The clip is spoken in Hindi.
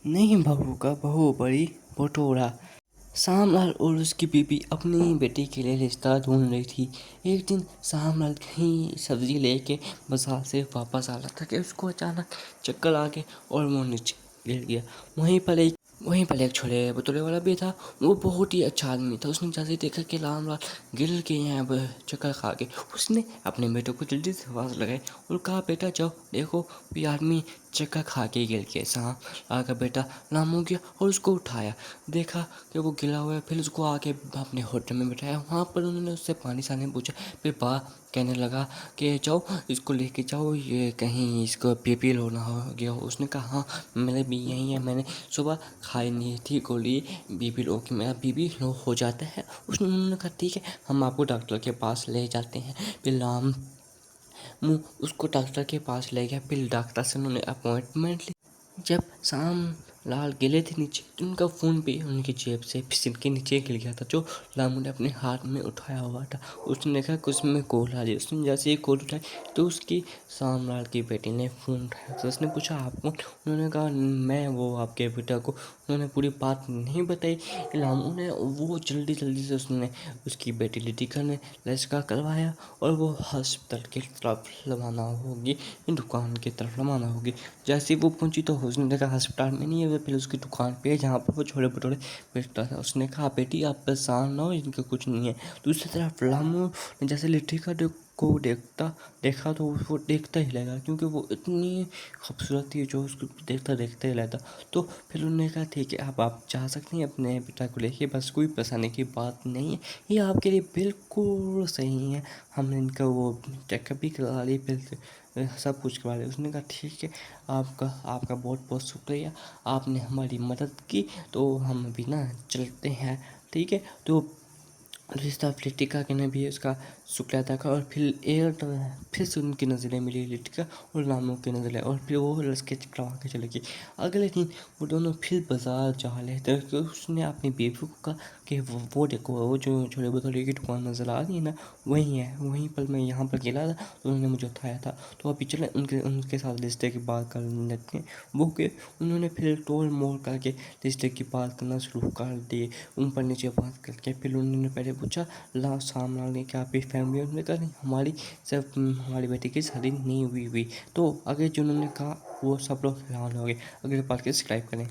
नहीं बहू का बहू बड़ी बटोरा। श्यामलाल और उसकी बीबी अपनी बेटी के लिए रिश्ता ढूंढ रही थी। एक दिन श्यामलाल कहीं सब्जी लेके बाजार से वापस आ रहा था कि उसको अचानक चक्कर आ गए और वो नीचे गिर गया। वहीं पर एक छोले भटूरे वाला भी था। वो बहुत ही अच्छा आदमी था। उसने जैसे ही देखा कि रामलाल गिर के यहाँ पर चक्कर खा के, उसने अपने बेटे को जल्दी से आवाज़ लगाई और कहा, बेटा जाओ देखो, ये आदमी चक्कर खा के गिर गया। श्यामलाल का बेटा राम हो गया और उसको उठाया, देखा कि वो गिरा हुआ है। फिर उसको आके अपने होटल में बिठाया। वहाँ पर उन्होंने उससे पानी सानी पूछा। फिर बा कहने लगा कि जाओ इसको लेके जाओ, ये कहीं इसको बीपी लो ना हो गया हो। उसने कहा, हाँ मेरे भी यही है, मैंने सुबह खाई नहीं थी गोली बीपी लो की, मेरा बीपी लो हो जाता है। उन्होंने कहा ठीक है, हम आपको डॉक्टर के पास ले जाते हैं। फिर राम मुँह उसको डॉक्टर के पास ले गया। फिर डॉक्टर से उन्होंने अपॉइंटमेंट ली। जब श्याम लाल गिरे थे नीचे तो उनका फ़ोन भी उनकी जेब से फिसल के नीचे गिर गया था, जो रामू ने अपने हाथ में उठाया हुआ था। उसने देखा कि उसमें कॉल आ रही है। उसने जैसे ही कॉल उठाई तो उसकी श्याम लाल की बेटी ने फ़ोन उठाया। तो उसने पूछा, आप कौन? उन्होंने कहा, मैं वो आपके बेटा को। उन्होंने पूरी बात नहीं बताई। रामू ने वो जल्दी जल्दी से उसने उसकी बेटी लिटिका ने लचका करवाया और वो हॉस्पिटल की तरफ रवाना होगी, दुकान की तरफ रवाना होगी। जैसे ही वो पहुंची तो उसने देखा अस्पताल में नहीं है, फिर उसकी दुकान पे जहाँ पर वो छोले भटूरे बेचता था। उसने कहा, बेटी आप परेशान ना हो, इनका कुछ नहीं है। दूसरी तरफ रामू ने जैसे लिट्टिका को देखा तो वो देखता ही लगा, क्योंकि वो इतनी खूबसूरत थी जो उसको देखता देखता ही रहता। तो फिर उन्होंने कहा, ठीक है आप जा सकते हैं अपने पिता को लेके, बस कोई परेशानी की बात नहीं है, ये आपके लिए बिल्कुल सही है। हमने इनका वो चेकअप भी करवा ली, फिर सब कुछ करवा लिया। उसने कहा, ठीक है, आपका आपका बहुत बहुत शुक्रिया, आपने हमारी मदद की। तो हम अभी ना चलते हैं, ठीक है। तो रिश्ता लिटिका के ने भी उसका शुक्रिया अदा करा और फिर से उनकी नज़रें मिली लिटिका और रामू की नज़रें, और फिर वो रस के चकरा के चले गई। अगले दिन वो दोनों फिर बाजार जा रहे थे तो उसने अपनी बेबी को कहा कि वो देखो, वो जो छोले भटूरे की दुकान नज़र आ रही है ना, वहीं है, वहीं पर मैं यहाँ पर गिरा था तो उन्होंने मुझे उठाया था। तो अभी चले उनके साथ रिश्ते की बात कर लेते हैं। वो के उन्होंने फिर तोड़ मोड़ करके रिश्ते की बात करना शुरू कर दी, ऊपर नीचे बात करके। फिर उन्होंने पहले पूछा, श्यामलाल ने, क्या आपकी फैमिली? उन्होंने कहा, नहीं हमारी सिर्फ हमारी बेटी की शादी नहीं हुई। तो आगे जो उन्होंने कहा वो सब लोग हैरान हो गए। अगले पार्ट के सब्सक्राइब करें।